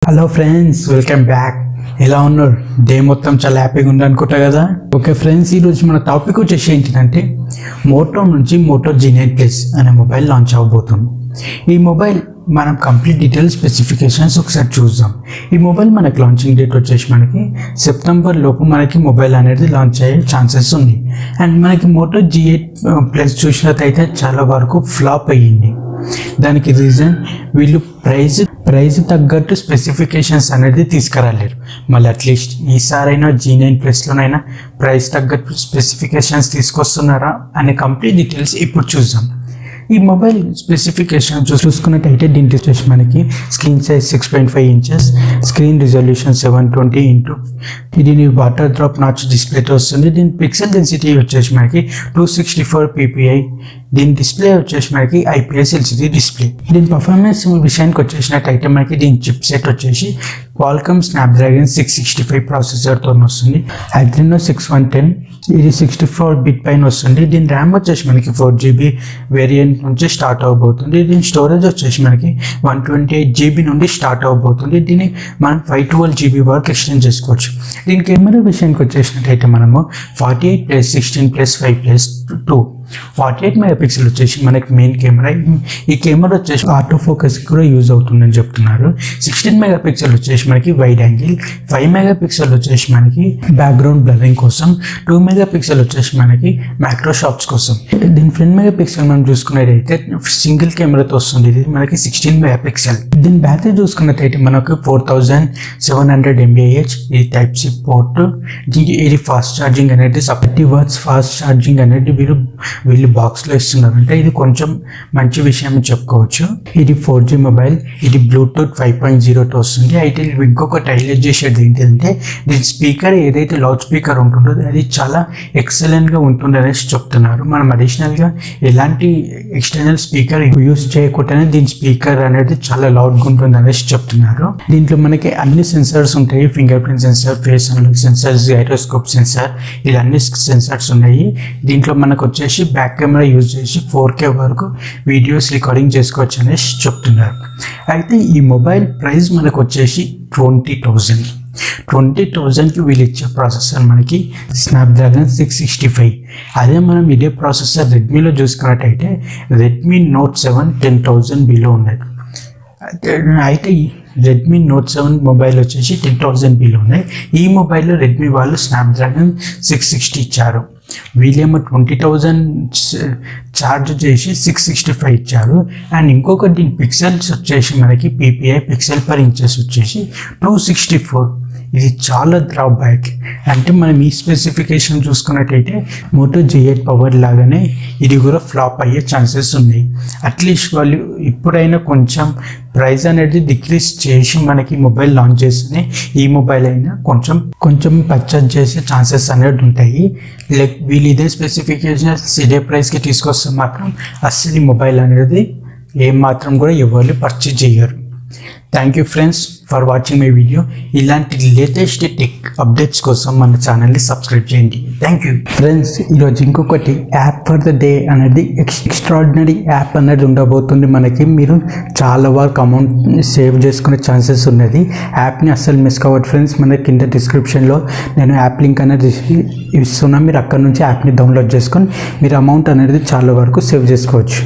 Hello friends, welcome back. ఎలా ఉన్నారు? Day మొత్తం చాలా హ్యాపీగా ఉంది అనుకుంటా కదా. ఓకే ఫ్రెండ్స్, ఈరోజు మన టాపిక్ వచ్చేసి ఏంటంటే మోటో నుంచి మోటో G9+ అనే మొబైల్ లాంచ్ అవబోతుంది. ఈ మొబైల్ మనం కంప్లీట్ డీటెయిల్స్ స్పెసిఫికేషన్స్ ఒకసారి చూద్దాం. ఈ మొబైల్ మనకి లాంచింగ్ డేట్ వచ్చేసి మనకి సెప్టెంబర్ లోపు మనకి మొబైల్ అనేది లాంచ్ అయ్యే ఛాన్సెస్ ఉంది. అండ్ మనకి మోటో G8+ చూసినట్టయితే చాలా వరకు ఫ్లాప్ అయ్యింది. దానికి రీజన్ వీళ్ళు ప్రైజ్ తగ్గట్టు స్పెసిఫికేషన్స్ అనేది తీసుకురాలేరు. మళ్ళీ అట్లీస్ట్ ఈసారైనా G9+లోనైనా ప్రైస్ తగ్గట్టు స్పెసిఫికేషన్స్ తీసుకొస్తున్నారా అనే కంప్లీట్ డీటెయిల్స్ ఇప్పుడు చూద్దాం. ఈ మొబైల్ స్పెసిఫికేషన్ చూసుకున్నట్టయితే దీంట్లో వచ్చేసి మనకి screen size 6.5 inches, screen resolution 720x దీని వాటర్ డ్రాప్ నాచ్ డిస్ప్లేతో వస్తుంది. దీని పిక్సెల్ డెన్సిటీ వచ్చేసి మనకి 264 ppi. దీని డిస్ప్లే వచ్చేసి మనకి IPS LCD డిస్ప్లే. దీని పర్ఫార్మెన్స్ విషయానికి వచ్చేసినట్టయితే మనకి దీని చిప్ సెట్ వచ్చేసి క్వాల్కమ్ స్నాప్డ్రాగన్ 665 ప్రాసెసర్తో వస్తుంది. Adreno 6110 ఇది 64 పైన వస్తుంది. దీని ర్యామ్ వచ్చేసి మనకి 4GB వేరియంట్ నుంచి స్టార్ట్ అవబోతుంది. దీని స్టోరేజ్ వచ్చేసి మనకి 128GB నుండి స్టార్ట్ అవబోతుంది. దీన్ని మనం 512GB వరకు ఎక్స్టెండ్ చేసుకోవచ్చు. దీని కెమెరా విషయానికి వచ్చేసినట్టయితే మనము 48+16+5+2 48 మెగాపిక్సెల్ వచ్చేసి మనకి మెయిన్ కెమెరా. ఈ కెమెరా వచ్చేసి ఆటో ఫోకస్ కూడా యూజ్ అవుతుందని చెప్తున్నారు. 16 మెగాపిక్సెల్ వచ్చేసి మనకి వైడ్ యాంగిల్, 5 మెగాపిక్సెల్ వచ్చేసి మనకి బ్యాక్గ్రౌండ్ బ్లరింగ్ కోసం, 2 మెగాపిక్సెల్ వచ్చేసి మనకి మైక్రో షాట్స్ కోసం. దీని ఫ్రంట్ మెగాపిక్సెల్ మనం చూసుకున్నట్టయితే సింగిల్ కెమెరాతో వస్తుంది. ఇది మనకి 16 మెగాపిక్సెల్. దీని బ్యాటరీ చూసుకున్నట్టయితే మనకు 4700 mAh. ఇది టైప్ సి పోర్ట్. ఇది ఫాస్ట్ ఛార్జింగ్ అనేది 30 వాట్స్ ఫాస్ట్ ఛార్జింగ్ అనేది వీళ్ళు బాక్స్లో ఇస్తున్నారు. అంటే ఇది కొంచెం మంచి విషయం చెప్పుకోవచ్చు. ఇది 4G మొబైల్. ఇది బ్లూటూత్ 5.0తో వస్తుంది. అయితే ఇంకొకటి హైలైట్ చేసేది ఏంటంటే దీని స్పీకర్ ఏదైతే లౌడ్ స్పీకర్ ఉంటుందో అది చాలా ఎక్సలెంట్గా ఉంటుంది అనేసి చెప్తున్నారు. మనం అడిషనల్గా ఎలాంటి ఎక్స్టర్నల్ స్పీకర్ యూస్ చేయకుండానే దీని స్పీకర్ అనేది చాలా లౌడ్గా ఉంటుంది అనేసి చెప్తున్నారు. దీంట్లో మనకి అన్ని సెన్సార్స్ ఉంటాయి. Fingerprint sensor, face unlock sensor, gyroscope sensor, ఇలా అన్ని సెన్సార్స్ ఉన్నాయి. దీంట్లో మనకు వచ్చేసి బ్యాక్ కెమెరా యూజ్ చేసి 4K వరకు వీడియోస్ రికార్డింగ్ చేసుకోవచ్చు అనేసి చెప్తున్నారు. అయితే ఈ మొబైల్ ప్రైస్ మనకు వచ్చేసి 20,000కి వీళ్ళు ఇచ్చే ప్రాసెసర్ మనకి స్నాప్డ్రాగన్ 665. అదే మనం ఇదే ప్రాసెసర్ రెడ్మీలో చూసుకున్నట్టయితే రెడ్మీ నోట్ 7 10,000 బిలో ఉన్నది. అయితే రెడ్మీ నోట్ 7 మొబైల్ వచ్చేసి 10,000 బిలో ఉన్నాయి. ఈ మొబైల్లో రెడ్మీ వాళ్ళు స్నాప్డ్రాగన్ 660 ఇచ్చారు. వీళ్ళేమో 20,000 ఛార్జ్ చేసి 665 ఇచ్చారు. అండ్ ఇంకొకటి దీని పిక్సెల్స్ వచ్చేసి మనకి PPI పిక్సెల్ పర్ ఇంచెస్ వచ్చేసి 264. ఇది చాలా డ్రాబ్యాక్. అంటే మనం ఈ స్పెసిఫికేషన్ చూసుకున్నట్టయితే మోటో G8 పవర్ లాగానే ఇది కూడా ఫ్లాప్ అయ్యే ఛాన్సెస్ ఉన్నాయి. అట్లీస్ట్ వాళ్ళు ఇప్పుడైనా కొంచెం ప్రైస్ అనేది డిక్రీజ్ చేసి మనకి మొబైల్ లాంచ్ చేస్తేనే ఈ మొబైల్ అయినా కొంచెం పర్చేజ్ చేసే ఛాన్సెస్ అనేది ఉంటాయి. లైక్ వీళ్ళు ఇదే స్పెసిఫికేషన్స్ ఇదే ప్రైస్కి తీసుకొస్తే మాత్రం అస్సలు ఈ మొబైల్ అనేది ఏం మాత్రం కూడా ఎవరు పర్చేజ్ చేయరు. Thank you friends for watching my video. ఇలాంటి లేటెస్ట్ టెక్ అప్డేట్స్ కోసం మన ఛానల్ని సబ్స్క్రైబ్ చేయండి. Thank you friends. ఈరోజు ఇంకొకటి యాప్ ఫర్ ద డే అనేది ఎక్స్ట్రాడినరీ యాప్ అనేది ఉండబోతుంది మనకి. మీరు చాలా వరకు అమౌంట్ సేవ్ చేసుకునే ఛాన్సెస్ ఉన్నది. యాప్ని అస్సలు మిస్ కావద్దు ఫ్రెండ్స్. మన కింద డిస్క్రిప్షన్లో నేను యాప్ లింక్ అనేది ఇస్తున్నా. మీరు అక్కడ నుంచి యాప్ని డౌన్లోడ్ చేసుకొని మీరు అమౌంట్ అనేది చాలా వరకు సేవ్ చేసుకోవచ్చు.